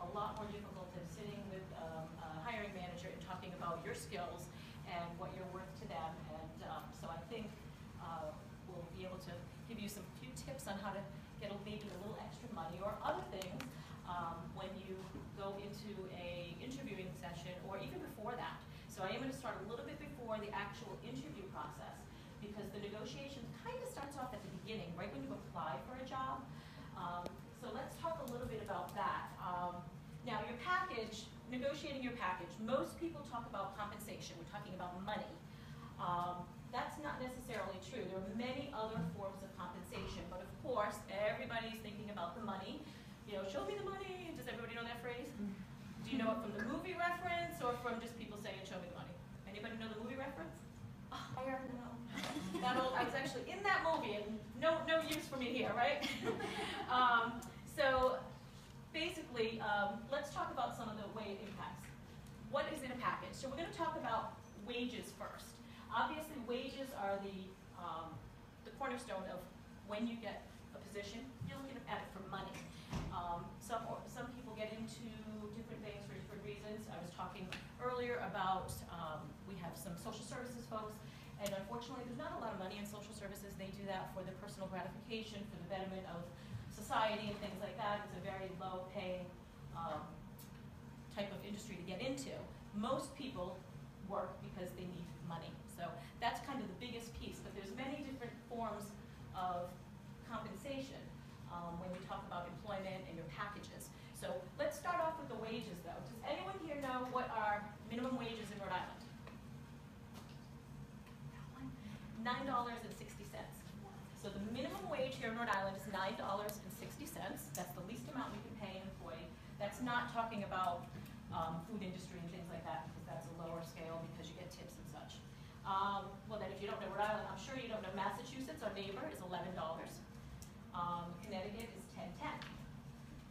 a lot more difficult than sitting with a hiring manager and talking about your skills and what you're worth to them. And so I think we'll be able to give you some few tips on how to get maybe a little extra money or other things when you go into a interviewing session or even before that. So I am going to start a little bit before the actual interview process, because the negotiation kind of starts off at the beginning, right when you apply for a job. So let's talk a little bit about that. Now your package, negotiating your package, most people talk about compensation. We're talking about money. That's not necessarily true. There are many other forms of compensation, but of course, everybody's thinking about the money. You know, show me the money. Does everybody know that phrase? Do you know it from the movie reference or from just people saying, show me the money? Anybody know the movie reference? Oh, I already know. I was actually in that movie, and no use for me here, right? So basically, let's talk about some of the way it impacts. What is in a package? So we're going to talk about wages first. Obviously, wages are the cornerstone of when you get a position. You're looking at it for money. Some people get into different things for different reasons. I was talking earlier about we have some social services folks, and unfortunately there's not a lot of money in social services. They do that for the personal gratification, for the betterment of society and things like that. It's a very low pay type of industry to get into. Most people work because they need money. So that's kind of the biggest piece, but there's many different forms of compensation when we talk about employment and your packages. So let's start off with the wages though. Does anyone here know what are minimum wages in Rhode Island? $9.60. So the minimum wage here in Rhode Island is $9.60. That's the least amount we can pay an employee. That's not talking about food industry and things like that, because that's a lower scale because you get tips and such. Well then, if you don't know Rhode Island, I'm sure you don't know Massachusetts, our neighbor, is $11. Connecticut is $10.10.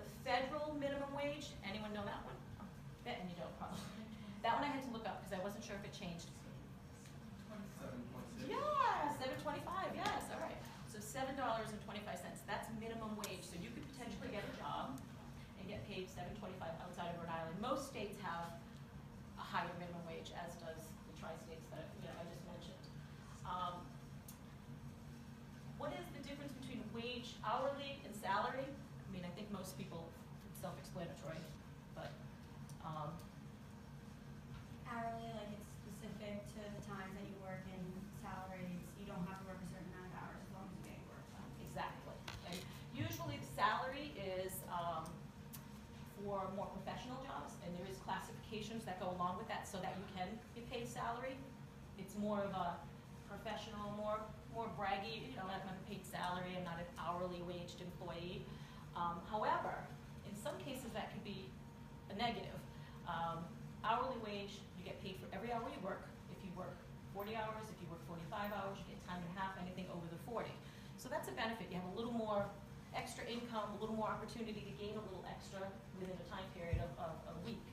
The federal minimum wage, anyone know that one? Betting you don't probably. That one I had to look up because I wasn't sure if it changed. 27.6. Yeah, $7.25, yes, all right. So $7.25, that's minimum wage. So you could potentially get a job and get paid $7.25 outside of Rhode Island. Most states have a higher minimum wage, as does the tri-states that I just mentioned. What is the difference between wage, hourly, and salary? I mean, I think most people, it's self-explanatory, but hourly, like it's specific to the times that you work, and salaries, you don't have to work a certain amount of hours as long as you get your work done. exactly. And usually the salary is for more professional jobs, and there is classifications that go along with that so that you can be paid salary. It's more of a professional, more braggy, you know, I'm a paid salary, I'm not an hourly waged employee. However, in some cases that could be a negative. Hourly wage, you get paid for every hour you work. If you work 40 hours, if you work 45 hours, you get time and a half, anything over the 40. So that's a benefit. You have a little more extra income, a little more opportunity to gain a little extra within a time period of a week.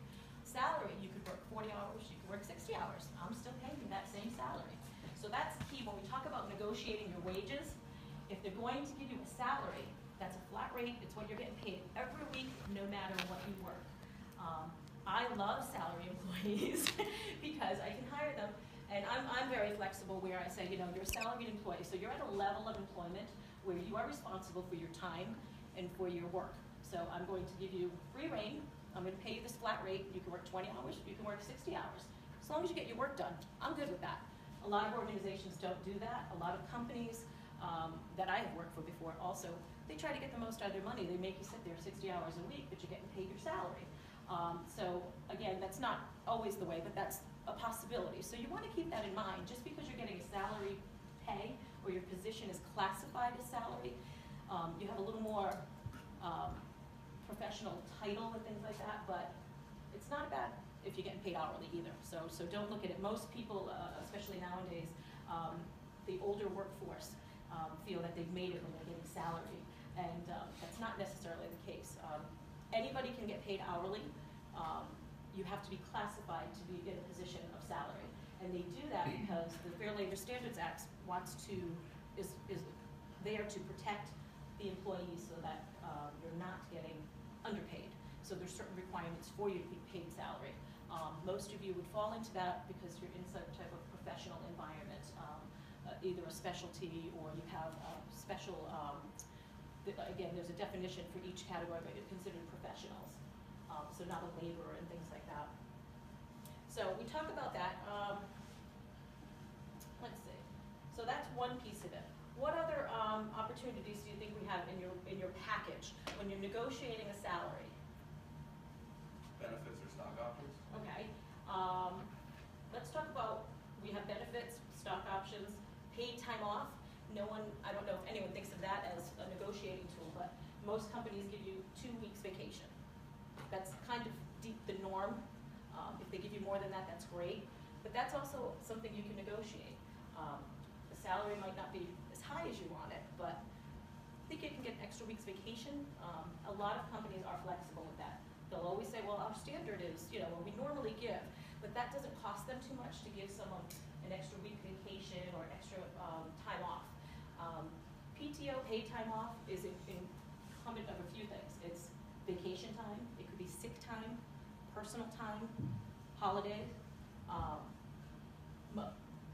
Salary, you could work 40 hours, you could work 60 hours. I'm still paying you that same salary. So that's key when we talk about negotiating your wages. If they're going to give you a salary, that's a flat rate. It's what you're getting paid every week, no matter what you work. I love salary employees because I can hire them, and I'm very flexible where I say, you know, you're a salaried employee, so you're at a level of employment where you are responsible for your time and for your work. So I'm going to give you free rein. I'm going to pay you this flat rate. You can work 20 hours, you can work 60 hours. As long as you get your work done, I'm good with that. A lot of organizations don't do that. A lot of companies that I have worked for before also, they try to get the most out of their money. They make you sit there 60 hours a week, but you're getting paid your salary. So again, that's not always the way, but that's a possibility. So you want to keep that in mind. Just because you're getting a salary pay or your position is classified as salary, you have a little more professional title and things like that, but it's not bad if you're getting paid hourly either. So don't look at it. Most people, especially nowadays, the older workforce feel that they've made it when they're getting salary, and that's not necessarily the case. Anybody can get paid hourly. You have to be classified to be in a position of salary. And they do that because the Fair Labor Standards Act is there to protect the employees so that you're not getting underpaid. So there's certain requirements requirements for you to be paid salary. Most of you would fall into that because you're in some type of professional environment, either a specialty or you have a special, again, there's a definition for each category, but you're considered professionals. So not a laborer and things like that. So we talk about that. Let's see. So that's one piece of it. What other opportunities do you think we have in your package when you're negotiating a salary? Benefits or stock options? Okay. Let's talk about, we have benefits, stock options, paid time off. No one, I don't know if anyone thinks of that as a negotiating tool, but most companies give you 2 weeks vacation. That's kind of the norm. If they give you more than that, that's great. But that's also something you can negotiate. The salary might not be as high as you want it, but I think you can get an extra week's vacation. A lot of companies are flexible with that. They'll always say, well, our standard is, what we normally give, but that doesn't cost them too much to give someone an extra week vacation or extra time off. PTO, paid time off, is incumbent of a few things. It's vacation time, it could be sick time, personal time, holiday.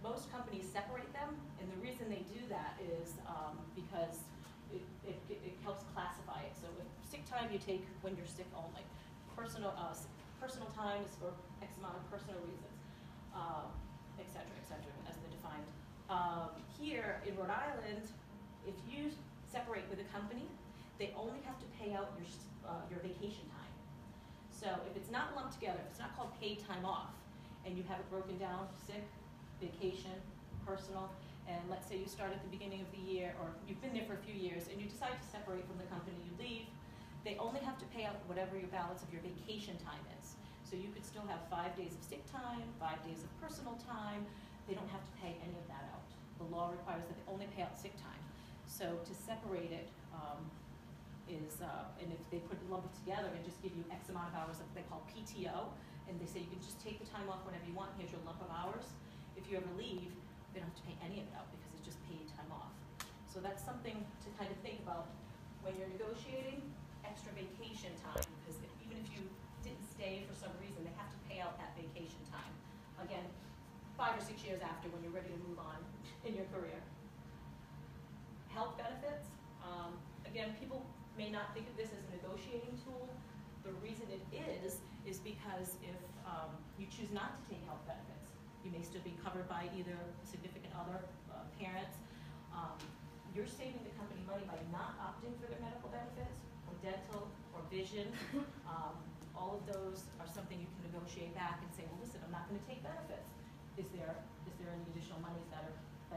Most companies separate them, and the reason they do that is because it helps classify it. So with sick time, you take when you're sick only. Personal time is for X amount of personal reasons, et cetera, as they're defined. Here in Rhode Island, if you separate with a company, they only have to pay out your vacation time. So if it's not lumped together, if it's not called paid time off, and you have it broken down, sick, vacation, personal, and let's say you start at the beginning of the year, or you've been there for a few years, and you decide to separate from the company, you leave, they only have to pay out whatever your balance of your vacation time is. So you could still have 5 days of sick time, 5 days of personal time. They don't have to pay any of that out. The law requires that they only pay out sick time. So to separate it and if they lump it together and just give you X amount of hours that they call PTO, and they say you can just take the time off whenever you want, here's your lump of hours. If you ever leave, they don't have to pay any of it out because it's just paid time off. So that's something to kind of think about when you're negotiating extra vacation time, because even if you didn't stay for some reason, they have to pay out that vacation time. Again, 5 or 6 years after when you're ready to move on in your career. Health benefits, again, people may not think of this as a negotiating tool. The reason it is because if you choose not to take health benefits, you may still be covered by either a significant other, parents. You're saving the company money by not opting for their medical benefits, or dental, or vision. All of those are something you can negotiate back and say, well, listen, I'm not going to take benefits. Is there any additional monies that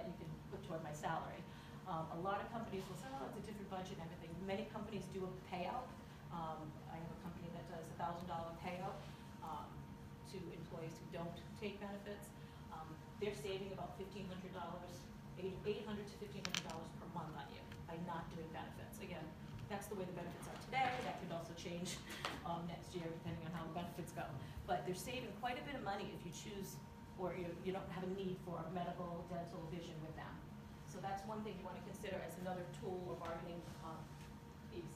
you can put toward my salary? A lot of companies will say, oh, it's a different budget and everything. Many companies do a payout. I have a company that does a $1,000 payout to employees who don't take benefits. They're saving about $1,500, $800 to $1,500 per month on you by not doing benefits. Again, that's the way the benefits are today. That could also change next year depending on how the benefits go. But they're saving quite a bit of money if you choose, or you don't have a need for medical, dental, vision with them. So that's one thing you want to consider as another tool or bargaining piece.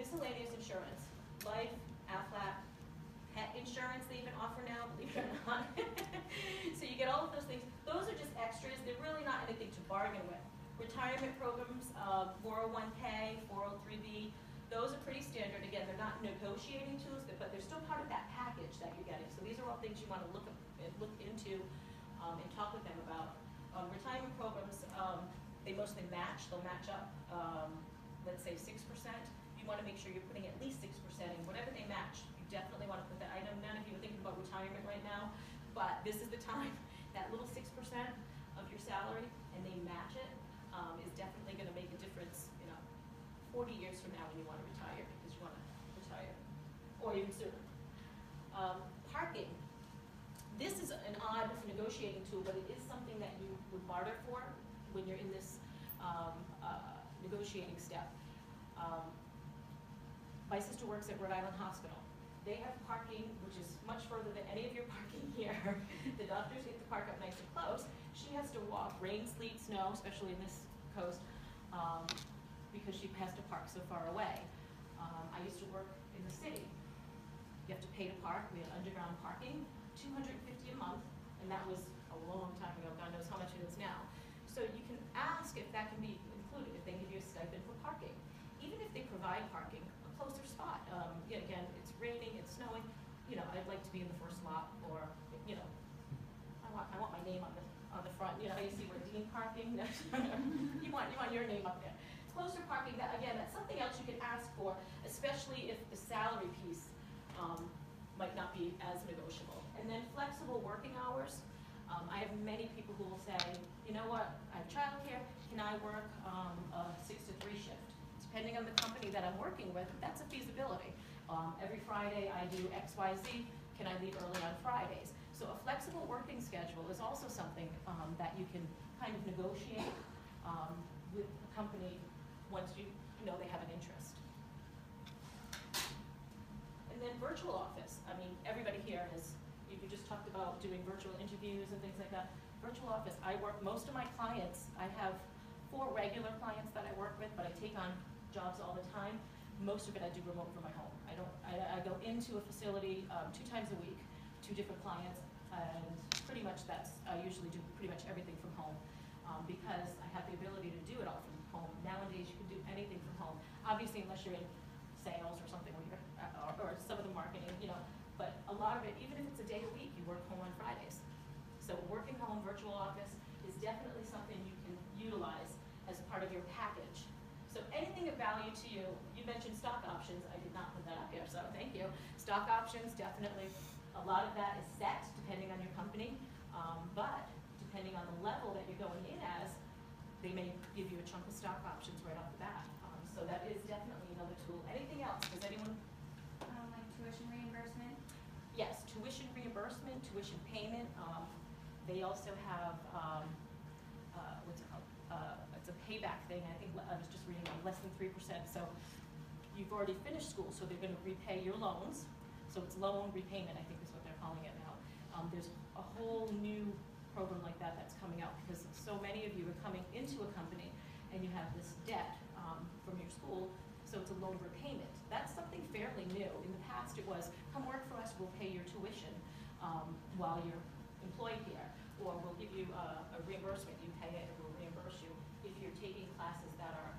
Miscellaneous insurance, life, AFLAC, pet insurance they even offer now, believe it or not. So you get all of those things. Those are just extras. They're really not anything to bargain with. Retirement programs, 401k, 403b, those are pretty standard. Again, they're not negotiating tools, but they're still part of that package that you're getting. So these are all things you want to look into and talk with them about. Retirement programs, they mostly match. They'll match up, let's say 6%. You want to make sure you're putting at least 6% in. Whatever they match, you definitely want to put that item. None of you are thinking about retirement right now, but this is the time. That little 6% of your salary, and they match it, is definitely going to make a difference, 40 years from now when you want to retire, because you want to retire, or even sooner. Parking. This is an odd negotiating tool, but it is something that you would barter for when you're in this negotiating step. My sister works at Rhode Island Hospital. They have parking, which is much further than any of your parking here. The doctors get to park up nice and close. She has to walk rain, sleet, snow, especially in this coast, because has to park so far away. I used to work in the city. You have to pay to park. We had underground parking, $250 a month, and that was a long time ago. God knows how much it is now. So you can ask if that can be included, if they give you a stipend for parking. Even if they provide parking, a closer spot. Yeah, again, it's raining, it's snowing. I'd like to be in the first lot, or I want my name on the front. How you see where Dean parking. you want your name up there. It's closer parking. That's something else you can ask for, especially if the salary piece might not be as negotiable. And then flexible working hours. I have many people who will say, you know what, I have childcare, can I work a 6 to 3 shift? Depending on the company that I'm working with, that's a feasibility. Every Friday I do X, Y, Z, can I leave early on Fridays? So a flexible working schedule is also something that you can kind of negotiate with a company once you know they have an interest. And then virtual office. I mean, everybody here has, you just talked about doing virtual interviews and things like that. Virtual office, most of my clients, I have 4 regular clients that I work with, but I take on jobs all the time. Most of it I do remote from my home. I go into a facility 2 times a week, 2 different clients, and pretty much I usually do pretty much everything from home because I have the ability to do it all from home. Nowadays you can do anything from home. Obviously, unless you're in sales or something where you're, or some of the marketing, but a lot of it, even if it's a day a week, you work home on Fridays. So working home virtual office is definitely something you can utilize as part of your package. So anything of value to you, you mentioned stock options. I did not put that up here, so thank you. Stock options, definitely. A lot of that is set depending on your company, but depending on the level that you're going in as, they may give you a chunk of stock options right off the bat. So that is definitely another tool. Anything else? Does anyone? Like tuition reimbursement? Yes, tuition reimbursement, tuition payment. They also have, what's it called? It's a payback thing. I think I was just reading on less than 3%. So you've already finished school, so they're going to repay your loans. So it's loan repayment, I think is what they're calling it now. There's a whole new program like that that's coming out because so many of you are coming into a company and you have this debt from your school, so it's a loan repayment. That's something fairly new. In the past it was, come work for us, we'll pay your tuition while you're employed here, or we'll give you a reimbursement, you pay it and we'll reimburse you if you're taking classes that are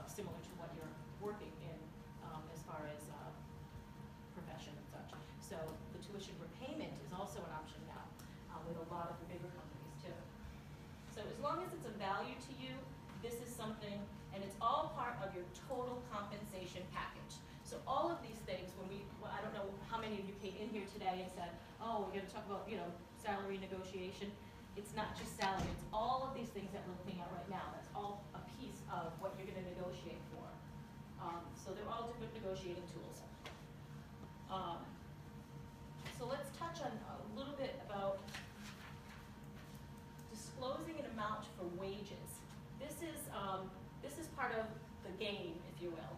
similar to what you're working in as far as profession and such. So the tuition repayment is also an option now with a lot of the bigger companies too. So as long as it's of value to you, this is something, and it's all part of your total compensation package. So all of these things, I don't know how many of you came in here today and said, oh, we're going to talk about, salary negotiation. It's not just salary, it's all of these things that we're looking at right now. That's all a piece of what you're going to negotiate for. So they're all different negotiating tools. So let's touch on a little bit about disclosing an amount for wages. This is part of the game, if you will.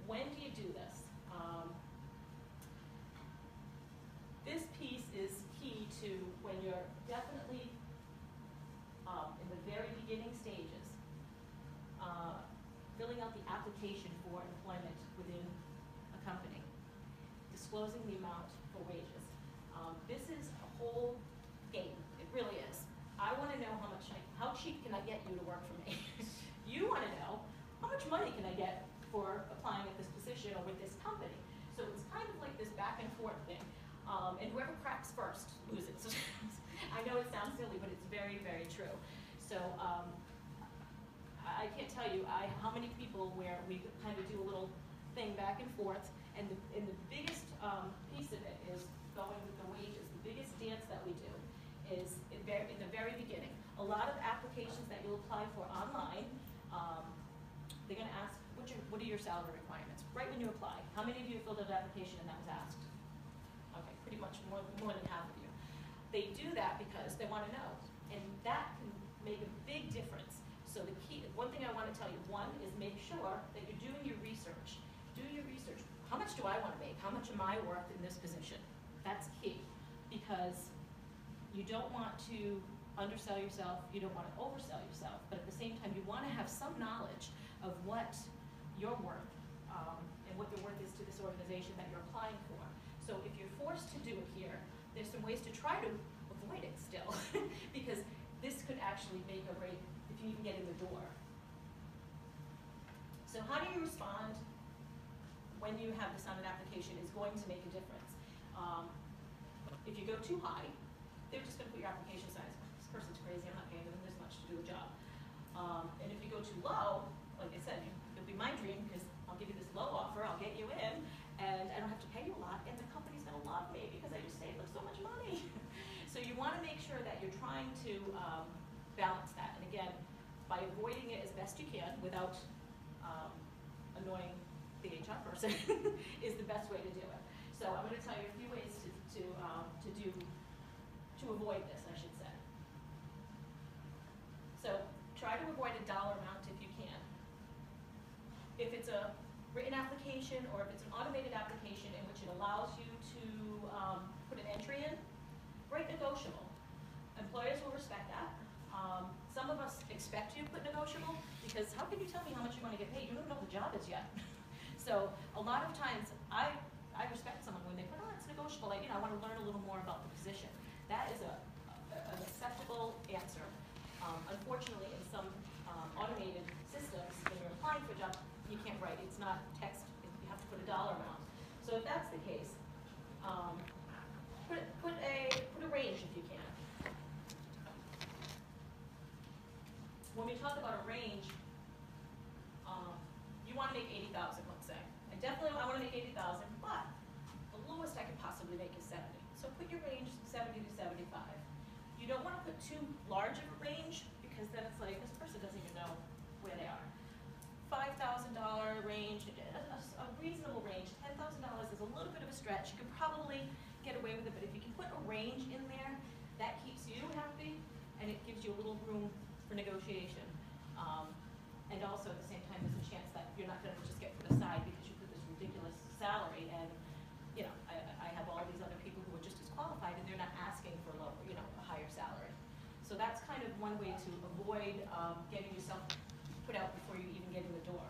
When do you do this? This piece is key to when you're definitely in the very beginning stages, filling out the application for employment within a company, disclosing the amount for wages. This is a whole game. It really is. I want to know how cheap can I get you to work for me? You want to know how much money can I get for applying at this position or with this company. So it's kind of like this back and forth thing. And whoever cracks first loses. I know it sounds silly, but it's very, very true. So I can't tell you how many people where we kind of do a little thing back and forth, and the biggest piece of it is going with the wages. The biggest dance that we do is in the very beginning. A lot of applications that you'll apply for online, they're going to ask, what are your salary requirements? Right when you apply. How many of you filled out an application and that was asked? Okay, pretty much more than half of you. They do that because they want to know, and that can make a big difference. So the key, one thing I want to tell you, one is make sure that you're doing your research. Do your research. How much do I want to make? How much am I worth in this position? That's key, because you don't want to undersell yourself, you don't want to oversell yourself, but at the same time you want to have some knowledge of what your worth, and what your worth is to this organization that you're applying for. So if you're forced to do it here, there's some ways to try to avoid it still, because this could actually make or break if you even get in the door. So how do you respond when you have this on an application is going to make a difference. If you go too high, they're just going to put your application size. This person's crazy, I'm not paying them this much to do a job. And if you go too low, like I said, it'll be my dream because I'll give you this low offer, I'll get you in, and I don't have to pay you a lot, and the company's going to love me because I just saved them so much money. So you want to make sure that you're trying to balance that. And again, by avoiding it as best you can without annoying the HR person is the best way to do it. So I'm going to tell you a few ways to avoid this, I should say. So try to avoid a dollar amount if you can. If it's a written application or if it's an automated application in which it allows you to put an entry in, write negotiable. Employers will respect that. Some of us expect you to put negotiable because how can you tell me how much you want to get paid? You don't know what the job is yet. So a lot of times I respect someone when they put, oh, it's negotiable. I want to learn a little more about the position. That is an acceptable answer. Unfortunately, in some automated systems, when you're applying for a job, you can't write. It's not text. You have to put a dollar amount. So if that's the case, put a range if you can. When we talk about a range, you want to make 80,000, let's say. I want to make 80,000, but the lowest I could possibly make is 70. So put your range 70 to 75. You don't want to put too large of a range because then it's like this person doesn't even know where they are. $5,000 range, a reasonable range. $10,000 is a little bit of a stretch. You could probably get away with it, but if you can put a range in there, that keeps you happy and it gives you a little room for negotiation. And also at the same time, there's a chance that you're not going to just get put aside because you put this ridiculous salary. And I have all these other people who are just as qualified, and they're not asking for a higher salary. So that's kind of one way to avoid getting yourself put out before you even get in the door.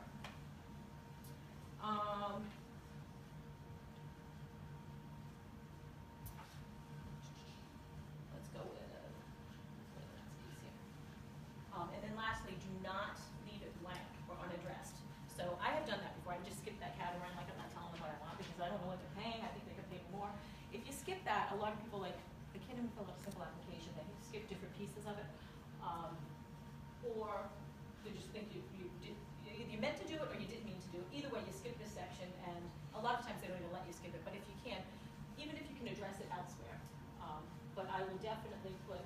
Let's go with the next piece here. And then lastly, do not leave it blank or unaddressed. So I have done that before. I just skip that category. Like I'm not telling them what I want because I don't know what they're paying. I think they could pay more. If you skip that, a lot of people they can't even fill out a simple application. They skip different pieces of it, or they just think you meant to do it or you didn't mean to do it. Either way, you skip this section, and a lot of times they don't even let you skip it. But if you can, even if you can address it elsewhere, but I will definitely put.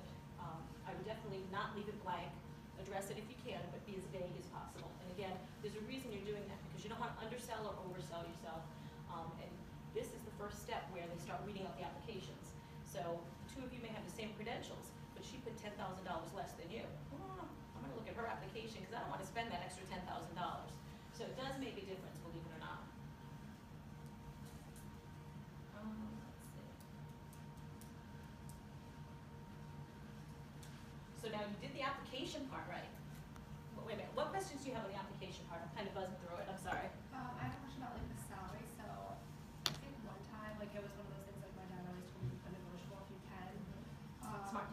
I would definitely not leave it blank. Address it if you can, but be as vague as possible. And again, there's a reason you're doing that because you don't want to undersell or oversell yourself. And this is the first step where they start reading out the applications. So the two of you may have the same credentials, but she put $10,000 less than you. I'm going to look at her application because I don't want to spend that extra $10,000. So it does make a difference, believe it or not. Let's see. So now you did the application part, right? Wait a minute, what questions do you have on the application part? I'm kind of buzzing through it, I'm sorry. I have a question about the salary. So I think one time, it was one of those things my dad always told me to put negotiable if you can. Smart.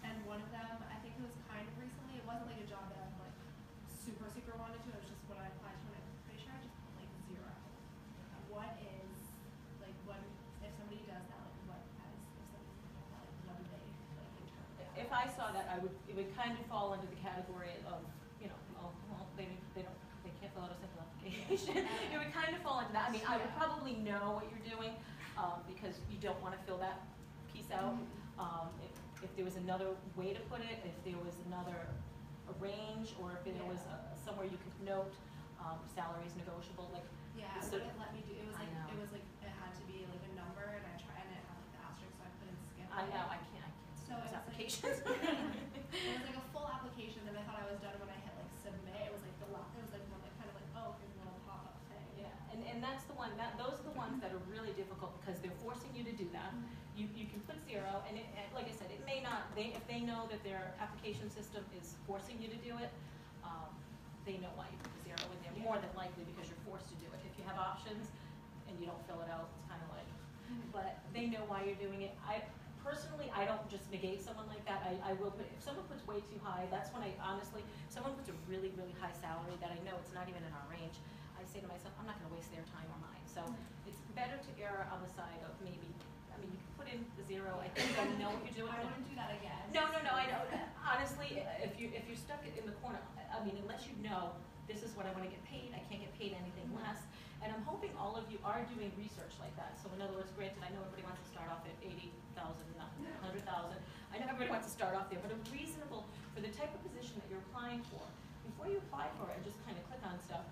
And one of them, I think it was kind of recently, it wasn't a job that I super wanted to, it was just what I applied to, and I'm pretty sure I just put 0. What is, what, if somebody does that, what do they, in terms of If I saw that, it would kind of fall under the category of, they can't fill out a simple application. It would kind of fall into that. I mean, I would probably know what you're doing because you don't want to fill that piece out. If there was another way to put it, if there was a range, or if there was somewhere you could note salaries negotiable, so it let me do. It was it had to be a number, and I tried, and it had the asterisk, so I couldn't skip. I know, I can't So those it was applications. it was a full application, and I thought I was done when I hit submit. It was the last. It was one that kind of oh, here's a little pop-up thing. Yeah, and that's the one. Those are the ones that are really difficult because they're forcing you to do that. You can put 0, and like I said, it may not. If they know that their application system is forcing you to do it, they know why you put the 0 in there. more than likely because you're forced to do it. If you have options and you don't fill it out, it's kind of like, but they know why you're doing it. Personally, I don't just negate someone like that. I will put, if someone puts way too high, that's when I honestly, if someone puts a really, really high salary that I know it's not even in our range, I say to myself, I'm not gonna waste their time or mine. So it's better to err on the side of maybe, I mean, you can put in the 0, I think I know what you're doing. I wouldn't do that again. No, I know. Honestly, if you're stuck in the corner, I mean, unless you know, this is what I wanna get paid, I can't get paid anything less. And I'm hoping all of you are doing research like that. So in other words, granted, I know everybody wants to start off at 80,000, 100,000. I know everybody wants to start off there, but a reasonable, for the type of position that you're applying for, before you apply for it and just kind of click on stuff,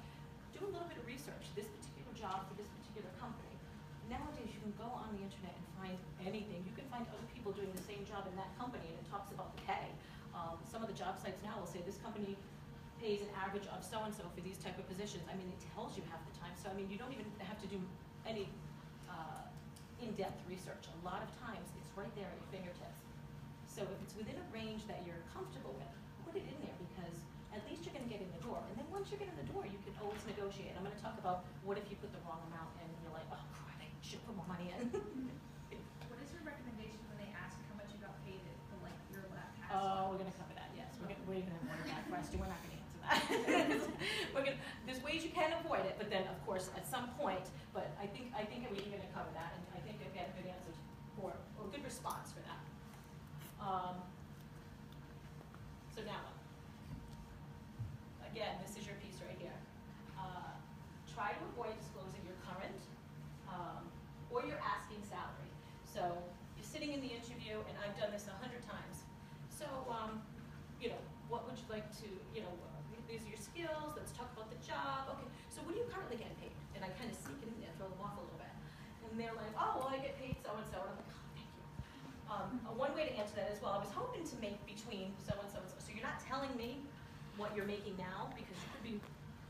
do a little bit of research. This particular job for this particular company. Nowadays, you can go on the internet and find anything. You can find other people doing the same job in that company, and it talks about the pay. Some of the job sites now will say this company pays an average of so-and-so for these type of positions. I mean, it tells you half the time. So, I mean, you don't even have to do any in-depth research. A lot of times, it's right there at your fingertips. So if it's within a range that you're comfortable with, put it in there because at least you're gonna get in the door. And then once you get in the door, you can always negotiate. I'm gonna talk about what if you put the wrong amount in and you're like, oh, crap, I should put more money in. What is your recommendation when they ask how much you got paid for like your last past? Oh, we're gonna cover that, yes. We're gonna have more of that question. We're not gonna answer that. There's ways you can avoid it, but then of course at some point, but I think we're gonna cover that, and I think I've got a good answer for, or a good response for that. So now, again, this is your piece right here. Try to avoid disclosing your current or your asking salary. So you're sitting in the interview, and I've done this 100 times. So, what would you like to, these are your skills, let's talk about the job. Okay, so what are you currently getting paid? And I kind of sneak it in there, throw them off a little bit. And they're like, oh, well, I get paid so-and-so. And I'm like, oh, thank you. One way to answer that as well, I was hoping to make between so-and-so and so. So you're not telling me what you're making now, because you could be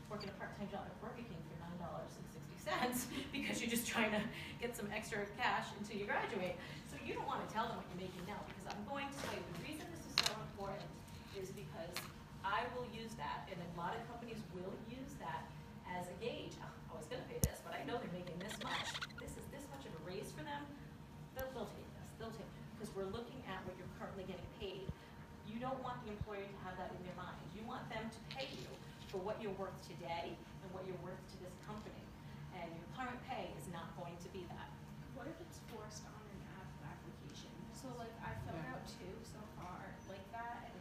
working a part-time job at Burger King for $9.60 because you're just trying to get some extra cash until you graduate. So you don't want to tell them what you're making now, because I'm going to tell you the reason this is so important is because I will use that, and a lot of companies will use that as a gauge. Oh, I was going to pay this, but I know they're making this much. This is this much of a raise for them. They'll take this. They'll take, because we're looking at what you're currently getting paid. You don't want the employer to have that in their mind. You want them to pay you for what you're worth today and what you're worth to this company. And your current pay is not going to be that. What if it's forced on an application? So like I filled out 2 so far like that, and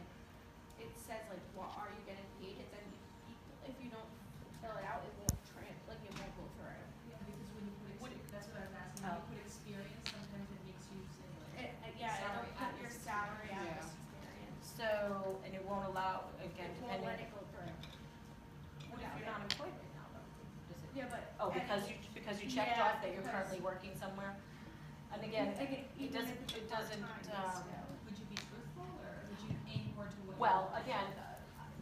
it says like what are you getting paid, and then if you don't fill it out, it won't it won't go through. Yeah, because when you put that's what I was asking. When you put experience, sometimes it makes you say like It'll salary put your hours. salary out Yeah. of experience. So, and it won't allow, again, It won't depending. let it go through. What if you're not employed right now, though? Does it? Yeah, but Oh, because you checked Yeah, off that you're because- currently working somewhere? And again, it even doesn't, if it's it doesn't, part-time, still. Would you be truthful, or would you aim more to what? well, again,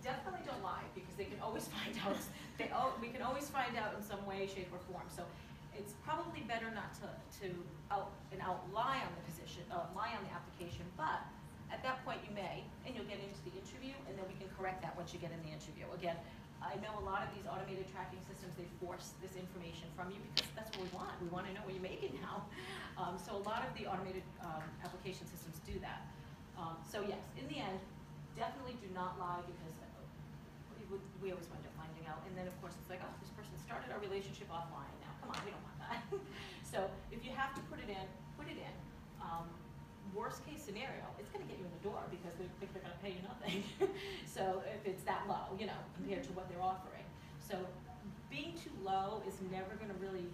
definitely don't lie, because they can always find out, we can always find out in some way, shape, or form. So it's probably better not to lie on the position, lie on the application, but at that point you may, and you'll get into the interview, and then we can correct that once you get in the interview. Again, I know a lot of these automated tracking systems, they force this information from you because that's what we want. We want to know what you're making now. So a lot of the automated application systems do that. So yes, in the end, definitely do not lie, because we always wind up finding out. And then of course it's like, oh, this person started our relationship offline now. Come on, we don't want that. So if you have to put it in, put it in. Worst case scenario, it's going to get you in the door because they think they're going to pay you nothing. So if it's that low, compared to what they're offering. So being too low is never going to really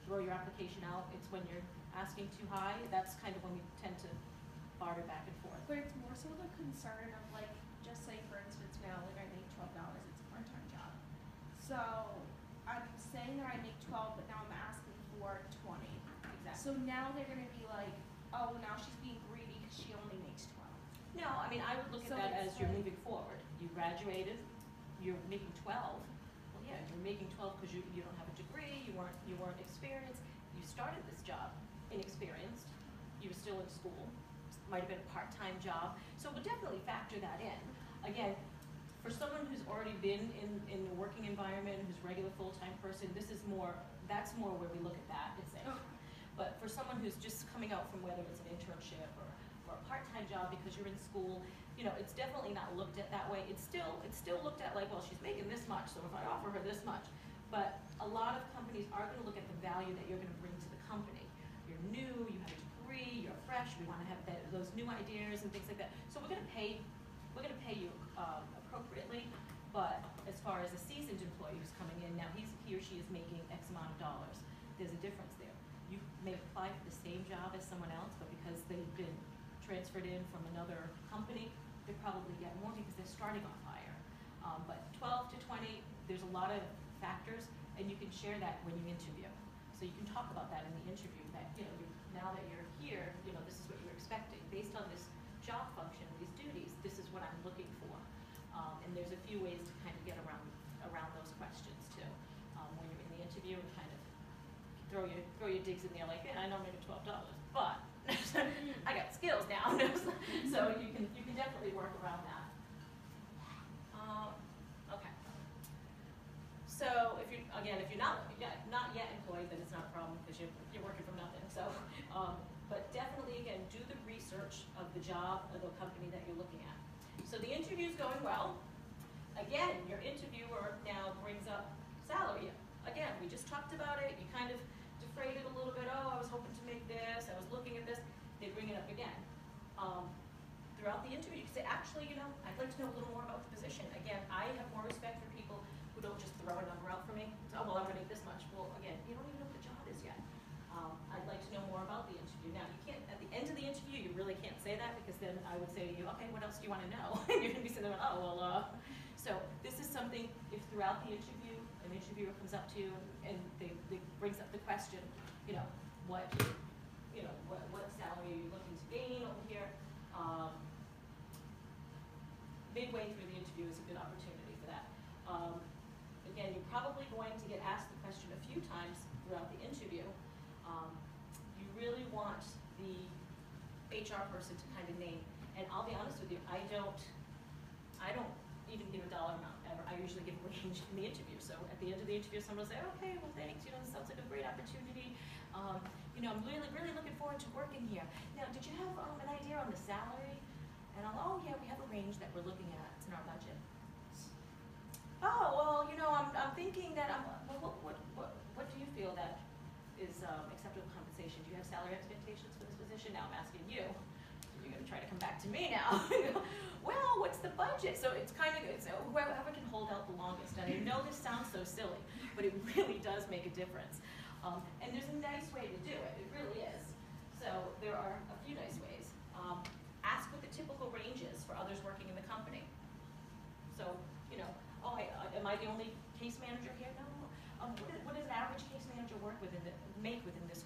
throw your application out. It's when you're asking too high, that's kind of when we tend to barter back and forth. But it's more so the concern of like, just say for instance now, like I make $12, it's a part-time job. So I'm saying that I make 12, but now I'm asking for 20. Exactly. So now they're gonna be like, oh, now she's being greedy because she only makes 12. No, I mean, I would look at So that it's as you're like- moving forward. You graduated, you're making 12. Well, yeah, you're making 12 because you don't have a degree, you weren't experienced. You started this job inexperienced. You were still in school. Might have been a part-time job. So we'll definitely factor that in. Again, for someone who's already been in the working environment, who's a full-time person, that's more where we look at that and say. Okay. But for someone who's just coming out from whether it's an internship or a part-time job because you're in school, you know, it's definitely not looked at that way. It's still looked at like, well, she's making this much, so if I offer her this much. But a lot of companies are gonna look at the value that you're gonna bring to the company. You're new, you have a degree, you're fresh, we wanna have those new ideas and things like that. So we're gonna pay you appropriately, but as far as a seasoned employee who's coming in, now he or she is making X amount of dollars. There's a difference there. You may apply for the same job as someone else, but because they've been transferred in from another company, they probably get more because they're starting off higher. But 12 to 20, there's a lot of factors, and you can share that when you interview. So you can talk about that in the interview, that, you know, now that you're here, you know, this is what you're expecting. Based on this job function, these duties, this is what I'm looking for. And there's a few ways to kind of get around those questions too. When you're in the interview and kind of throw your digs in there like, yeah, I know I'm making $12, but I got skills now. So you can definitely work around that. Okay. So if you're not yet employed, then it's not a problem because you're working from nothing. So, but definitely again, do the research of the job or the company that you're looking at. So the interview's going well. Again, your interviewer now brings up salary. Again, we just talked about it. You kind of defrayed it a little bit. Oh, I was hoping to make this. I was looking at this. They bring it up again. Throughout the interview, you can say, actually, you know, I'd like to know a little more about the position. Again, I have more respect for people who don't just throw a number out for me. Oh, well, I'm going to make this much. Well, again, you don't even know what the job is yet. I'd like to know more about the interview. Now, you can't, at the end of the interview, you really can't say that because then I would say to you, okay, what else do you want to know? And you're going to be sitting there, oh, well, so this is something, if throughout the interview, an interviewer comes up to you and they brings up the question, you know, what salary are you looking to gain over here? Midway through the interview is a good opportunity for that. Again, you're probably going to get asked the question a few times throughout the interview. You really want the HR person to kind of name, and I'll be honest with you, I don't even give a dollar amount ever. I usually give a range in the interview. So at the end of the interview, someone will say, okay, well thanks, you know, this sounds like a great opportunity. You know, I'm really looking forward to working here. Now, did you have an idea on the salary? And oh yeah, we have a range that we're looking at. It's in our budget. Oh, well, you know, I'm thinking that what do you feel that is acceptable compensation? Do you have salary expectations for this position? Now I'm asking you. You're going to try to come back to me now. Well, what's the budget? So it's kind of good. So whoever can hold out the longest. And I know this sounds so silly, but it really does make a difference. And there's a nice way to do it. It really is. So there are a few nice ways. Ask what the typical range is for others working in the company. So, you know, oh, am I the only case manager here? No. What does an average case manager make within this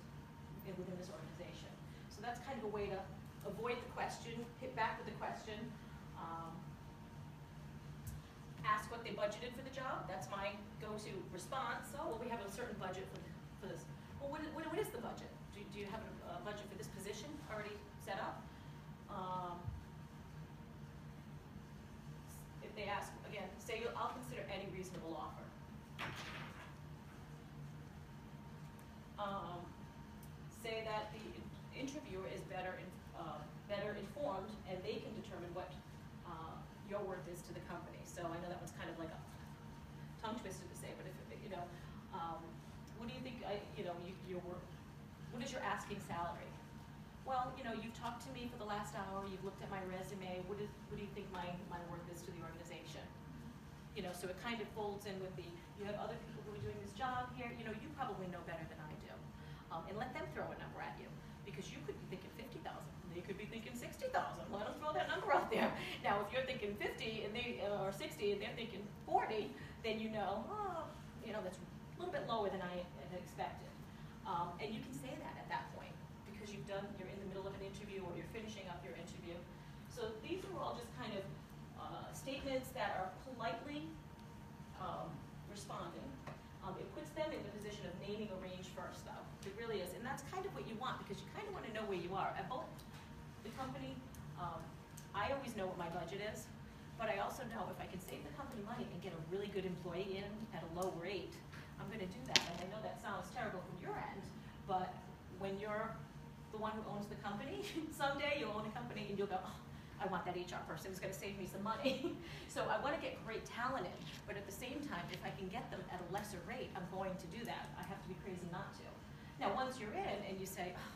organization? So that's kind of a way to avoid the question, hit back with the question. Ask what they budgeted for the job. That's my go-to response. Oh, well, we have a certain budget for this. Well, what is the budget? Do you have a budget for this position already set up? If they ask, again, say, I'll consider any reasonable offer. Say that the interviewer is better informed and they can determine what your worth is to the company. So I know that one's kind of like a tongue twister to say, but if you know, what do you think? What is your asking salary? Well, you know, you've talked to me for the last hour. You've looked at my resume. What do you think my worth is to the organization? You know, so it kind of folds in with you have other people who are doing this job here. You know, you probably know better than I do, and let them throw a number at you because you could be thinking 50,000. They could be thinking 60,000. Let them throw that number out there. Now, if you're thinking 50 and or 60 and they're thinking 40, then you know, that's a little bit lower than I had expected. And you can say that at that point because you're in the middle of an interview or you're finishing up your interview. So these are all just kind of statements that are politely responding. It puts them in the position of naming a range first, though. It really is. And that's kind of what you want because you kind of want to know where you are. At both the company, I always know what my budget is, but I also know if I can save the company money and get a really good employee in at a low rate, gonna do that. And I know that sounds terrible from your end, but when you're the one who owns the company, someday you'll own a company and you'll go, oh, I want that HR person who's gonna save me some money. So I wanna get great talent in, but at the same time, if I can get them at a lesser rate, I'm going to do that. I have to be crazy not to. Now, once you're in and you say, oh,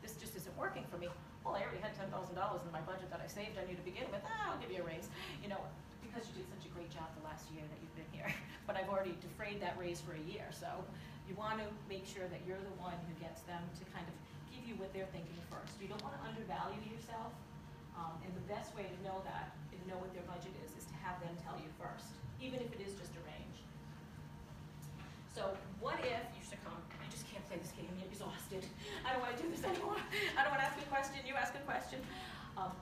this just isn't working for me, well, I already had $10,000 in my budget that I saved on you to begin with, I'll give you a raise. You know, because you did such a great job the last year that you've been here. But I've already defrayed that raise for a year, so you wanna make sure that you're the one who gets them to kind of give you what they're thinking first. You don't wanna undervalue yourself, and the best way to know that and know what their budget is to have them tell you first, even if it is just a range. So what if you succumb, you just can't play this game, you're exhausted, I don't wanna do this anymore, I don't wanna ask a question, you ask a question.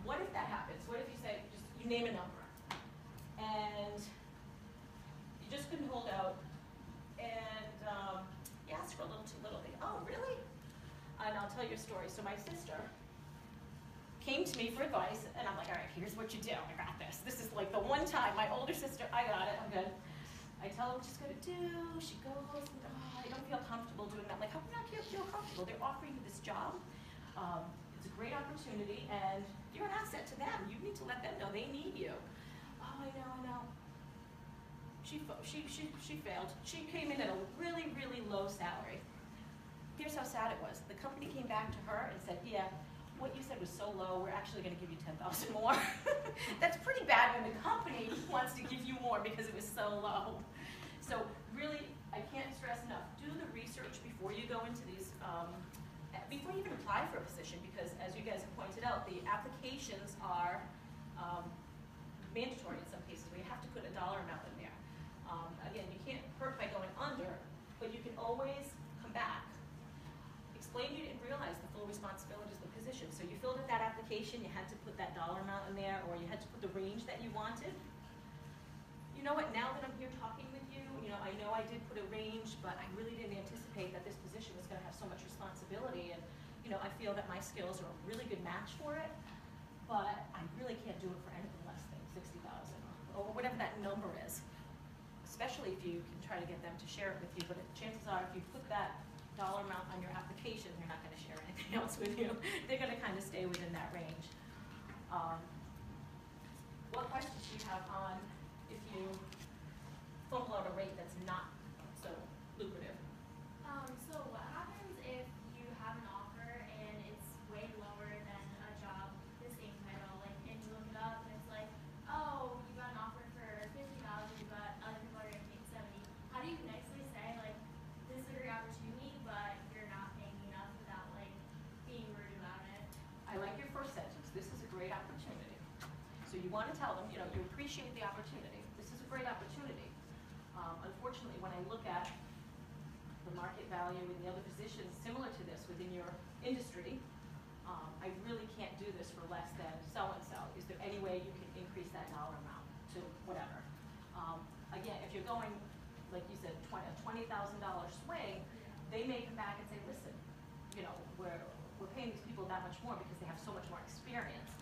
What if that happens? What if you say, you name a number, and you just couldn't hold out, and you asked for a little too little, they go, oh, really? And I'll tell you a story. So my sister came to me for advice, and I'm like, all right, here's what you do, I got this. This is like the one time, my older sister, I got it, I'm good. I tell her what she's gonna do, she goes, and, oh, I don't feel comfortable doing that. I'm like, how can you not feel comfortable? They're offering you this job. It's a great opportunity, and you're an asset to them. You need to let them know they need you. Oh, I know. She failed. She came in at a really, really low salary. Here's how sad it was. The company came back to her and said, yeah, what you said was so low, we're actually gonna give you 10,000 more. That's pretty bad when the company wants to give you more because it was so low. So really, I can't stress enough, do the research before you go into these, before you even apply for a position, because as you guys have pointed out, the applications are mandatory in some cases, where you have to put a dollar amount in there. Again, you can't hurt by going under, but you can always come back. Explain you didn't realize the full responsibilities of the position. So you filled out that application, you had to put that dollar amount in there, or you had to put the range that you wanted. You know what, now that I'm here talking with you, I know I did put a range, but I really didn't anticipate that this position was gonna have so much responsibility, and I feel that my skills are a really good match for it, but I really can't do it for anything less than 60,000 or whatever that number is. Especially if you can try to get them to share it with you, but chances are if you put that dollar amount on your application, they're not gonna share anything else with you. They're gonna kind of stay within that range. What questions do you have on if you fumble out a rate that's not so lucrative? So what happens if you have an offer and it's way lower than a job the same title, and you look it up and it's like, oh, you got an offer for 50,000, but other people are gonna take 70. How do you nicely say, like, this is a great opportunity, but you're not paying me enough without being rude about it? I like your first sentence. This is a great opportunity. So you want to tell them, you appreciate the opportunity. This is a great opportunity. Unfortunately, when I look at the market value in the other positions similar to this within your industry, I really can't do this for less than so-and-so. Is there any way you can increase that dollar amount to whatever? Again, if you're going, like you said, a $20,000 swing, they may come back and say, listen, we're paying these people that much more because they have so much more experience.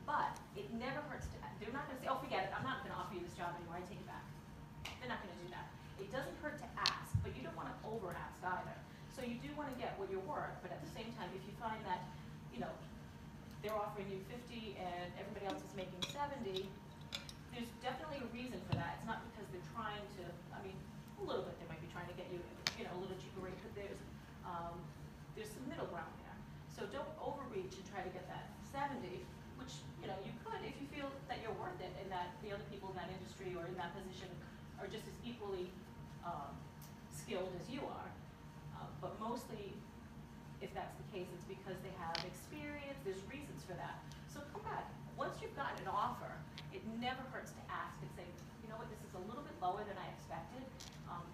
But it never hurts to, they're not gonna say, oh, forget it, I'm not gonna offer you this job anymore, I take it back. They're not gonna do that. It doesn't hurt to ask, but you don't wanna over-ask either. So you do wanna get what you're worth, but at the same time, if you find that, they're offering you 50 and everybody else is making 70, there's definitely a reason for that. It's not because they're trying to, a little bit they might be trying to get you, a little cheaper rate, but there's some middle ground there. So don't overreach and try to get that 70, which, you could if you feel that you're worth it and that the other people in that industry or in that position are just as equally skilled as you are. But mostly, if that's the case, it's because they have experience, there's reasons for that. So come back. Once you've gotten an offer, it never hurts to ask and say, you know what, this is a little bit lower than I expected.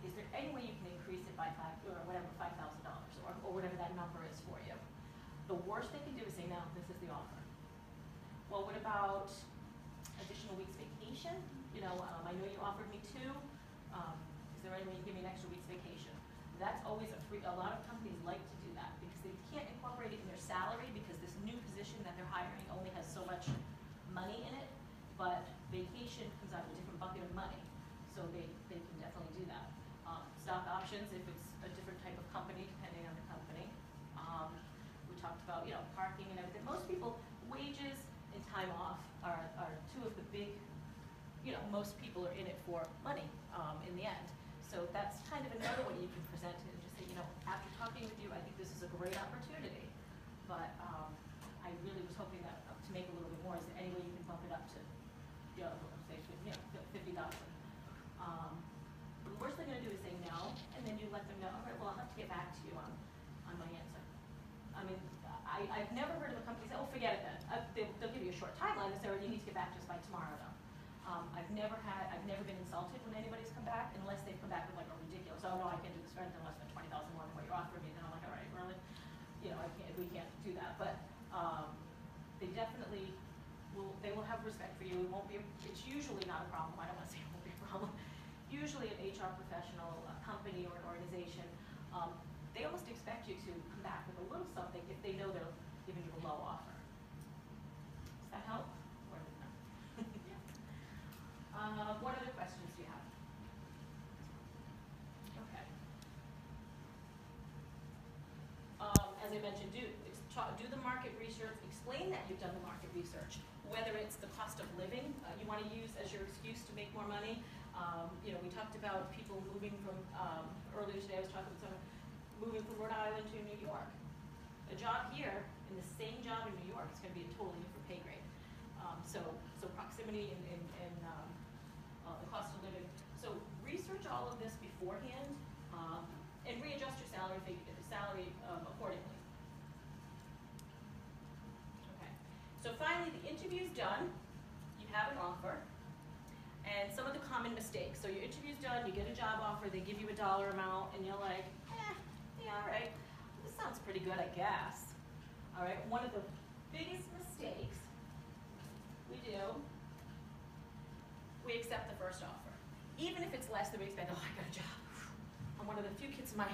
Is there any way you can increase it by $5,000 or whatever that number is for you? The worst they can do is say, no, this is the offer. Well, what about additional week's vacation? I know you offered me 2. Is there any way you give me an extra week's vacation? That's always a lot of companies like to do that because they can't incorporate it in their salary because this new position that they're hiring only has so much money in it, but vacation comes out of a different bucket of money, so they can definitely do that. stock options if it's a different type of company, depending on the company. We talked about, parking and everything. Most people, wages and time off are two of the big, most people are in it for money in the end. So that's kind of another way you can present it and just say, after talking with you, I think this is a great opportunity. But I really was hoping that to make a little bit more, is there any way you can bump it up to, say, $50,000? The worst they're going to do is say no, and then you let them know, all right, well, I'll have to get back to you on my answer. I mean, I've never heard of a company say, oh, forget it then. They'll give you a short timeline and say, oh, you need to get back to us by tomorrow, though. I've never been insulted when anybody's come back, unless they've come back with like a ridiculous, oh no, I can't do this for anything less than $20,000 more than what you're offering me. And then I'm like, all right, really? We can't do that. But they definitely they will have respect for you. It won't be, it's usually not a problem. I don't want to say it won't be a problem. Usually an HR professional, a company or an organization, they almost expect you to come back with a little something if they know they're giving you a low offer. Does that help? Or no? What other questions do you have? Okay. As I mentioned, do the market research, explain that you've done the market research, whether it's the cost of living you want to use as your excuse to make more money. We talked about people moving from, earlier today I was talking with someone, moving from Rhode Island to New York. A job here, and the same job in New York, is going to be a totally different pay grade. So proximity and the cost of living. So research all of this beforehand, and readjust your salary accordingly. Okay. So finally, the interview's done. You have an offer. And some of the common mistakes. So your interview's done, you get a job offer, they give you a dollar amount, and you're like, yeah, all right. This sounds pretty good, I guess. All right. One of the biggest mistakes we do, we accept the first offer. Even if it's less than we expect. Oh, I got a job. I'm one of the few kids in my,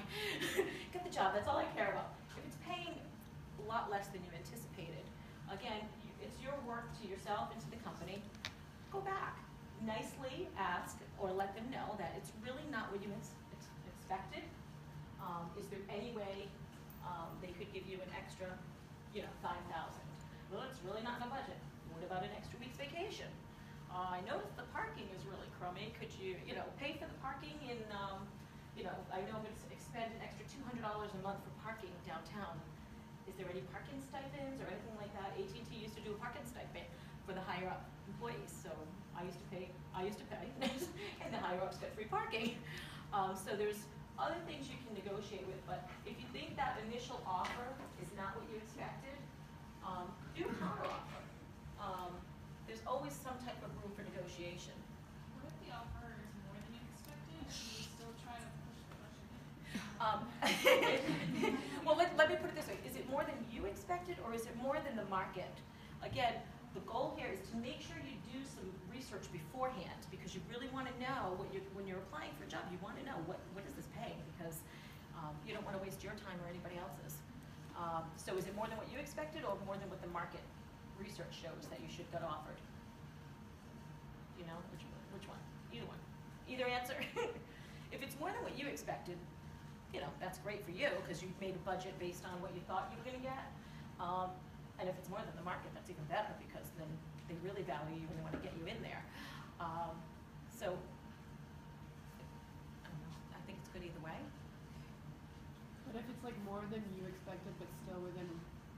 get the job, that's all I care about. If it's paying a lot less than you anticipated, again, it's your worth to yourself and to the company. Go back. Nicely ask or let them know that it's really not what you expected. Is there any way they could give you an extra, $5,000? Well, it's really not in the budget. What about an extra week's vacation? I noticed the parking is really crummy. Could you, pay for the parking in, I know it's expend an extra $200 a month for parking downtown. Is there any parking stipends or anything like that? AT&T used to do a parking stipend for the higher up employees, so I used to pay, and the higher ups get free parking. So there's other things you can negotiate with, but if you think that initial offer is not what you expected, do a counter offer. There's always some type of room for negotiation. What if the offer is more than you expected and you still try to push the budget? Well, let me put it this way. Is it more than you expected, or is it more than the market? Again, the goal here is to make sure you do some research beforehand, because you really want to know when you're applying for a job, you want to know what is this paying, because you don't want to waste your time or anybody else's. So is it more than what you expected, or more than what the market research shows that you should get offered? Do you know which one? Either one. Either answer. If it's more than what you expected, that's great for you, because you've made a budget based on what you thought you were going to get. And if it's more than the market, that's even better, because then they really value you and they want to get you in there. So, I don't know. I think it's good either way. But if it's like more than you expected, but still within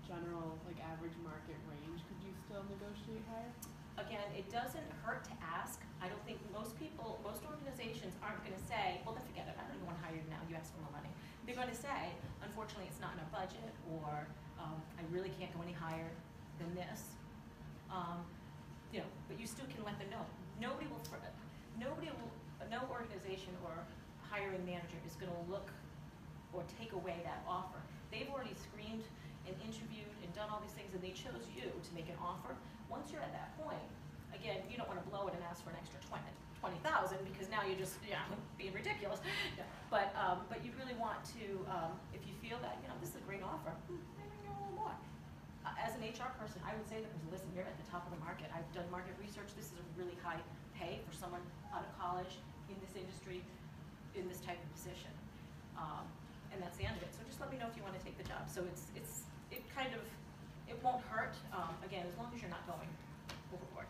general average market range, could you still negotiate higher? Again, it doesn't hurt to ask. I don't think most organizations aren't going to say, well, then forget it. I don't even want to hire you now. You ask for more money. They're going to say, unfortunately, it's not in our budget, or I really can't go any higher than this. But you still can let them know. No organization or hiring manager is going to look or take away that offer. They've already screened and interviewed and done all these things, and they chose you to make an offer. Once you're at that point, again, you don't want to blow it and ask for an extra $20,000, because now you're just being ridiculous. But you really want to, if you feel that this is a great offer, maybe a little more. As an HR person, I would say that, listen, you're at the top of the market. I've done market research. This is a really high pay for someone out of college in this industry. in this type of position. And that's the end of it. So just let me know if you want to take the job. So it kind of, it won't hurt, again, as long as you're not going overboard.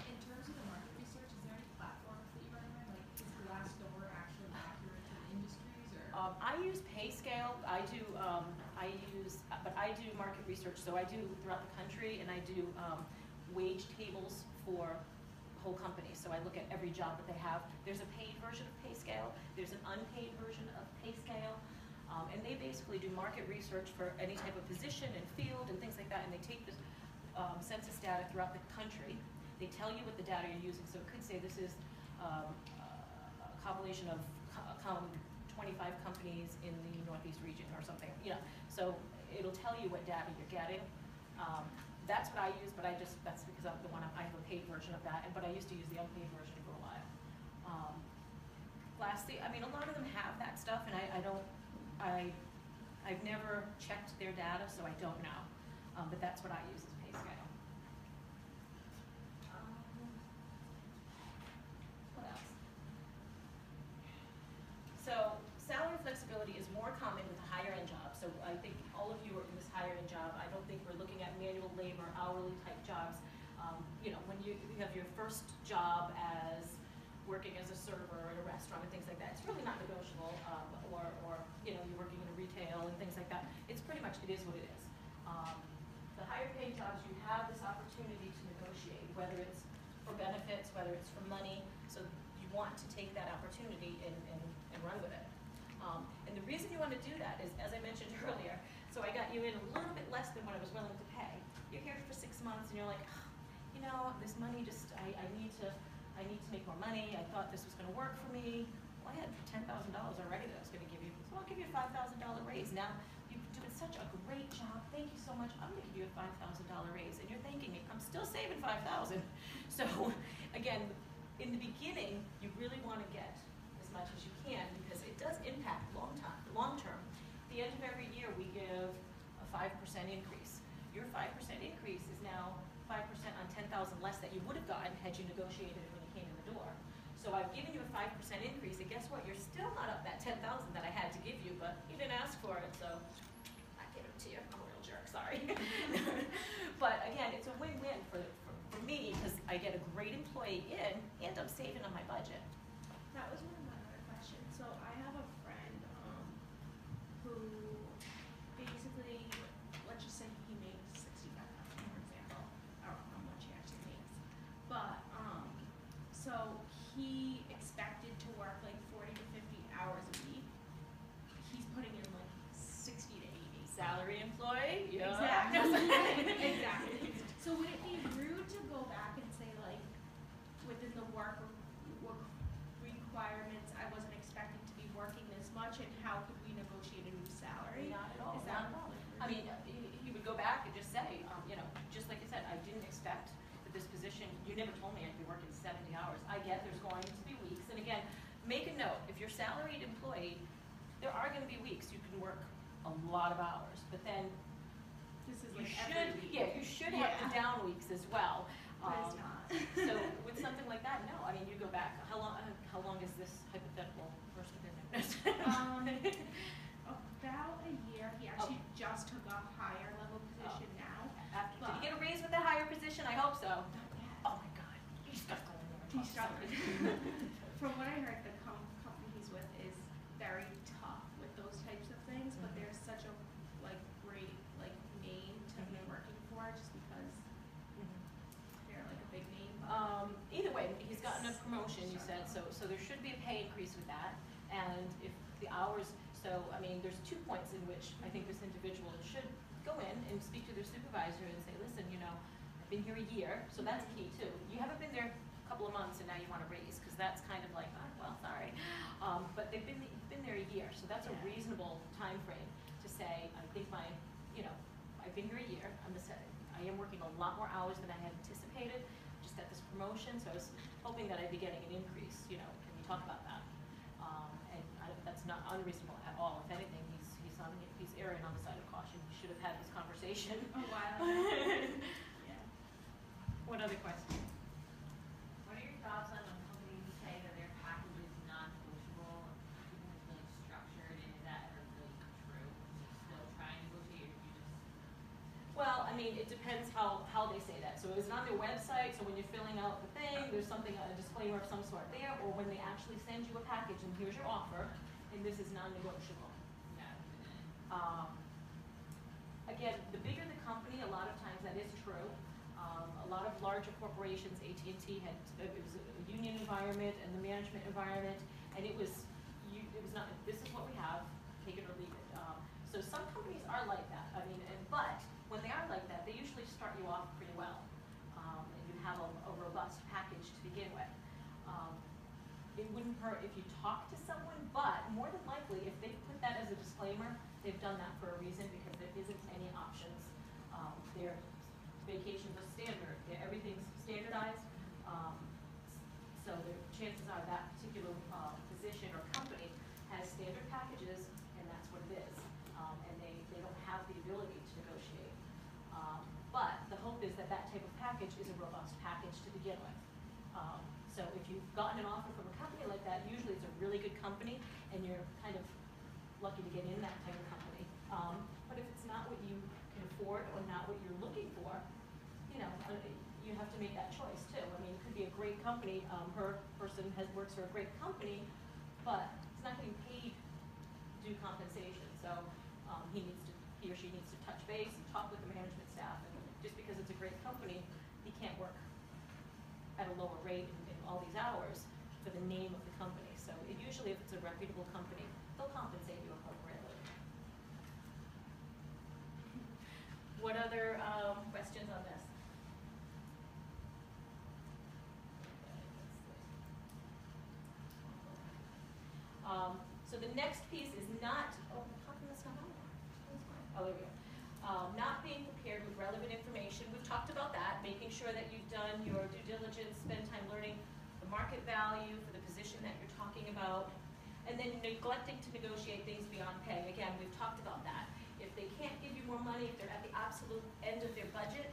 In terms of the market research, is there any platforms that you recommend? Like, is Glassdoor actually accurate to the industries, or? I use PayScale. But I do market research. So I do throughout the country, and I do wage tables for whole company. So I look at every job that they have. There's a paid version of PayScale. There's an unpaid version of PayScale. And they basically do market research for any type of position and field and things like that. And they take this census data throughout the country. They tell you what the data you're using. So it could say this is a compilation of 25 companies in the Northeast region or something. You know, so it'll tell you what data you're getting. That's what I use, but that's because I'm the one, I have a paid version of that, but I used to use the unpaid version for a while. Lastly, I mean, a lot of them have that stuff, and I've never checked their data, so I don't know. But that's what I use as PayScale. What else? So salary flexibility is more common with higher end jobs. So I think all of you are in this higher end job. I don't think we're looking at manual labor, hourly type jobs. You know, when you have your first job as working as a server at a restaurant and things like that, it's really not negotiable. Or you know, you're working in retail and things like that. It's pretty much, it is what it is. The higher paid jobs, you have this opportunity to negotiate, whether it's for benefits, whether it's for money. So you want to take that opportunity and run with it. And the reason you want to do that is, as I mentioned earlier, so I got you in a little bit less than what I was willing to pay. You're here for 6 months and you're like, oh, you know, this money just, I need to make more money. I thought this was going to work for me. Well, I had $10,000 already that I was going to give you, so I'll give you a $5,000 raise. Now, you're doing such a great job. Thank you so much. I'm going to give you a $5,000 raise. And you're thanking me. I'm still saving $5,000. So, again, in the beginning, you really want to get as much as you can because it does impact long term. At the end of every year, we give a 5% increase. Your 5% increase is now 5% on 10,000 less that you would have gotten had you negotiated it when you came in the door. So I've given you a 5% increase, and guess what? You're still not up that 10,000 that I had to give you, but you didn't ask for it, so I gave it to you. I'm a real jerk, sorry. But again, it's a win-win for me because I get a great employee in, and I'm saving on my budget. That was one of my other questions. So I have a friend who basically, let's just say he makes $65,000, for example. I don't know how much he actually makes, but so he expected to work like 40 to 50 hours a week. He's putting in like 60 to 80. Salary employee? Yeah. Exactly. Exactly. So would it be rude to go back and say like, within the work requirements, I wasn't expecting to be working this much, and how could we negotiate a new salary? Not at all. Is that Not at all. I mean, you would go back and just say, you know, just like you said, I didn't expect that this position, you never told me I'd be working 70 hours. I get there's going to be weeks, and again, make a note, if you're salaried employee, there are going to be weeks you can work a lot of hours, but then This is you like should, every week. yeah, you should have the down weeks as well. But it's not. So with something like that, no, I mean, you go back, how long is this hypothetical person been there? About a year. He actually just took a higher level position now. Did he get a raise with the higher position? I hope so. Not yet. Oh my God, he's got to go in there and He's talk to struggling. somebody. From what I heard, the company he's with is very tough with those types of things, but there's such a like great like name to be working for just because they're like a big name. Either way, he's gotten a promotion, you said, so there should be a pay increase with that. And if the hours, so, I mean, there's 2 points in which I think this individual should go in and speak to their supervisor and say, listen, you know, I've been here a year, so that's key too. You haven't been there a couple of months and now you want to raise, because that's kind of like, oh, well, sorry. But they've been there a year, so that's a reasonable time frame to say, I think I've been here a year, I am working a lot more hours than I had anticipated, just got this promotion, so I was hoping that I'd be getting an increase, you know, can we talk about that? That's not unreasonable at all. If anything, he's erring on the side of caution. He should have had this conversation. A while. Yeah. What other questions? What are your thoughts on when companies say that their package is non-negotiable I mean, it depends how they say that. So is it on their website, so when you're filling out the thing, there's something, a disclaimer of some sort there, or when they actually send you a package and here's your offer, and this is non-negotiable. Again, the bigger the company, a lot of times that is true. A lot of larger corporations, AT&T had, it was a union environment and the management environment, and it was not, this is what we have, take it or leave it. So some companies are like that. I mean, but when they are like that, they usually start you off pretty well, and you have a robust package to begin with. It wouldn't hurt if you talk to someone, but more than likely, if they put that as a disclaimer, they've done that for a reason because there isn't any options. Their vacations are standard, everything's standardized, so the chances are that particular position or company has standard packages, and that's what it is. And they don't have the ability to negotiate. But the hope is that that type of package is a robust package to begin with. So if you've gotten an offer from a company like that, usually it's a really good company, and you're kind of lucky to get in that type of company. But if it's not what you can afford or not what you're looking for, you know, you have to make that choice too. I mean, it could be a great company. Her person works for a great company, but it's not getting paid due compensation. So he or she needs to touch base and talk with the management staff. And just because it's a great company, he can't work at a lower rate in all these hours for the name of the company. So usually if it's a reputable company, they'll compensate you appropriately. What other questions on this? So the next piece is not, how come that's not on there? Oh, there we go. Not being prepared with relevant information. We've talked about that, making sure that you've done your due diligence, spend time learning the market value for the position that you're talking about, and then neglecting to negotiate things beyond pay. Again, we've talked about that. If they can't give you more money, if they're at the absolute end of their budget,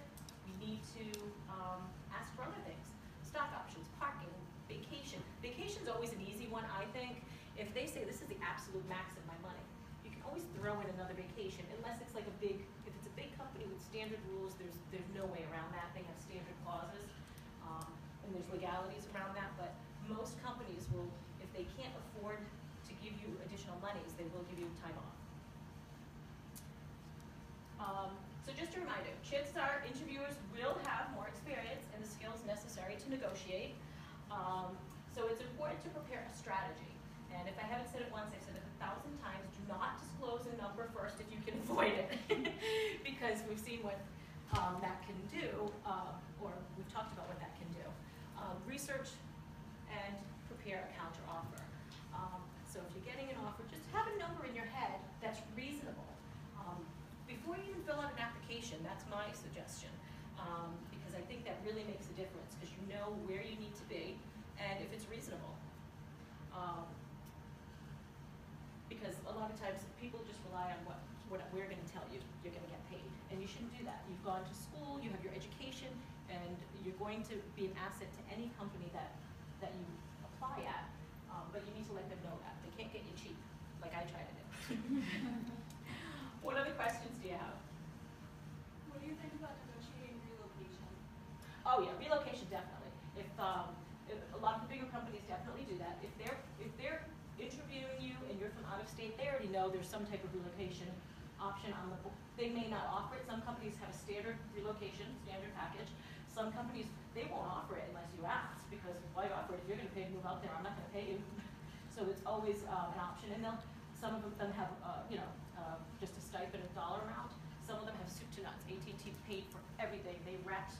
you need to ask for other things. Stock options, parking, vacation. Vacation's always an easy one, I think. If they say this is the absolute max of my money, you can always throw in another vacation, unless it's like if it's a big company with standard rules, there's no way around that. They have standard clauses, and there's legalities around that, but most companies will, if they can't afford to give you additional monies, they will give you time off. So just a reminder, chances are interviewers will have more experience and the skills necessary to negotiate. So it's important to prepare a strategy. And if I haven't said it once, I've said it 1,000 times, do not disclose a number first if you can avoid it. Because we've seen what that can do, or we've talked about what that can do. Research and prepare a counter offer. So if you're getting an offer, just have a number in your head that's reasonable. Before you even fill out an application, that's my suggestion. Because I think that really makes a difference, because you know where you need to be, and if it's reasonable. Because a lot of times people just rely on what we're going to tell you you're going to get paid, and you shouldn't do that. You've gone to school, you have your education, and you're going to be an asset to any company that you apply at, but you need to let them know that. They can't get you cheap, like I try to do. What other questions do you have? What do you think about negotiating relocation? Oh yeah, relocation definitely. If a lot of the bigger companies definitely do that. If they're interviewing you and you're from out of state, they already know there's some type of relocation option on the book. They may not offer it. Some companies have a standard relocation, standard package. Some companies, they won't offer it unless you ask, because why offer it if you're going to pay to move out there? I'm not going to pay you. So it's always an option, and some of them have just a stipend, a dollar amount. Some of them have soup to nuts. AT&T paid for everything. They wrapped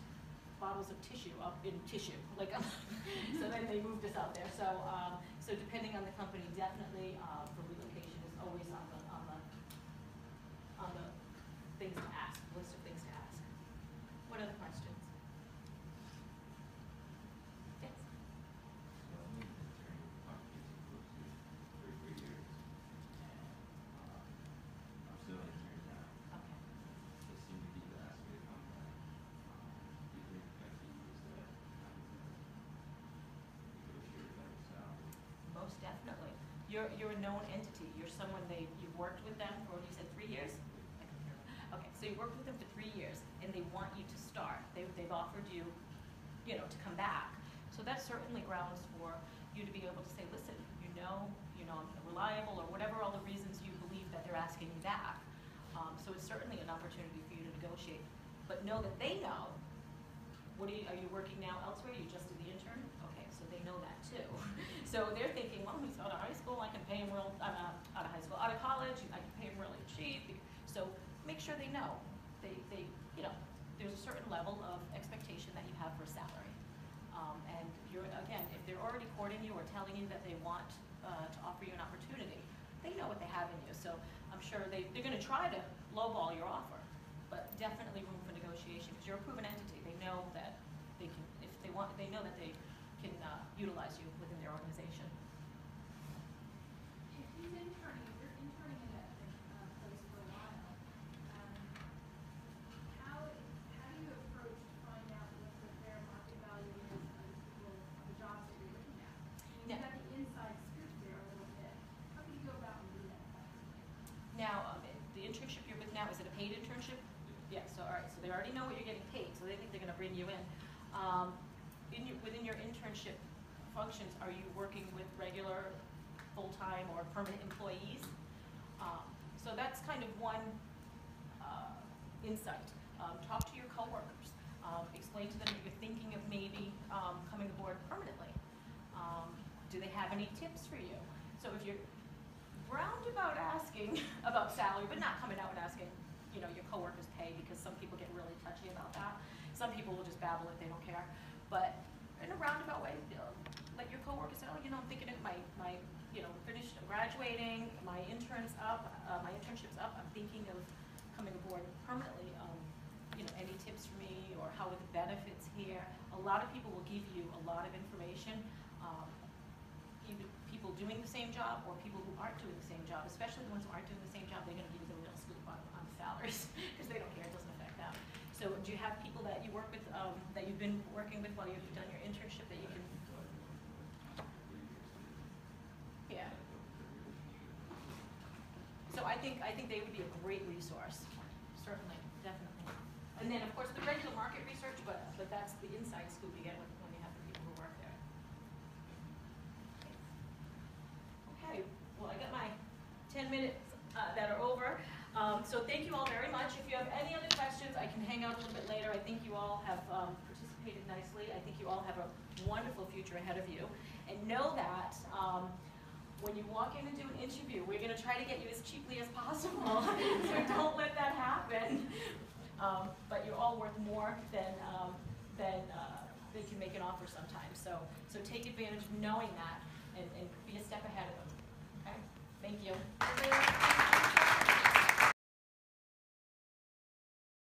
bottles of tissue up in tissue, so then they moved us out there. So depending on the company, definitely for relocation is always on the things to ask, list of things to ask. What other questions? Yes. So I've been an attorney with companies for 3 years. I'm still an attorney now. Okay. They seem to keep asking me to come back. Do you think I can use that kind of negotiate a better salary? Most definitely. You're a known entity. You're someone you've worked with them for, you said 3 years? Okay, so you worked with them for 3 years, and they want you to start. They've offered you, to come back. So that's certainly grounds for you to be able to say, listen, I'm reliable, or whatever all the reasons you believe that they're asking you back. So it's certainly an opportunity for you to negotiate. But know that they know. Are you working now elsewhere? You just did the intern? Okay, so they know that too. So they're thinking, well, he's out of high school, I can pay him out of high school, out of college, I can pay him really cheap. So make sure they know. There's a certain level of expectation that you have for salary. And again, if they're already courting you or telling you that they want to offer you an opportunity, they know what they have in you. So I'm sure they're going to try to lowball your offer, but definitely room for negotiation because you're a proven entity. They know that they can, if they want, they know that they can utilize you within their organization. If he's interning, if you're interning in a place for a while, how do you approach to find out what the fair market value is of the jobs that you're looking at? You've got the inside scoop there a little bit. How do you go about and do that effectively? Now, the internship you're with now, is it a paid internship? Yeah, so all right, so they already know what you're getting paid, so they think they're going to bring you in. Within your internship functions, are you working with regular, full-time, or permanent employees? So that's kind of one insight. Talk to your coworkers. Explain to them that you're thinking of maybe coming aboard permanently. Do they have any tips for you? So if you're roundabout asking about salary, but not coming out and asking, your coworkers pay, because some people get really touchy about that. Some people will just babble it, they don't care. But in a roundabout way, let your coworkers say, I'm thinking of my finished graduating, my internship's up, I'm thinking of coming aboard permanently. Any tips for me, or how are the benefits here? A lot of people will give you a lot of information. Either people doing the same job or people who aren't doing the same job, especially the ones who aren't doing the same job, they're going to give you the real scoop on salaries because they don't care, it doesn't affect them. So do you have people that you work with, that you've been working with while you've done your internship that you can? Yeah. So I think they would be a great resource, certainly, definitely. And then, of course, the regular market research, but that's the inside scoop you get when you have the people who work there. Okay, well, I got my 10 minutes that are over. So thank you all very much. If you have any other questions, I can hang out a little bit later. I think you all have participated nicely. I think you all have a wonderful future ahead of you. And know that when you walk in and do an interview, we're going to try to get you as cheaply as possible. So don't let that happen. But you're all worth more than they can make an offer sometimes. So take advantage of knowing that and be a step ahead of them. Okay? Thank you.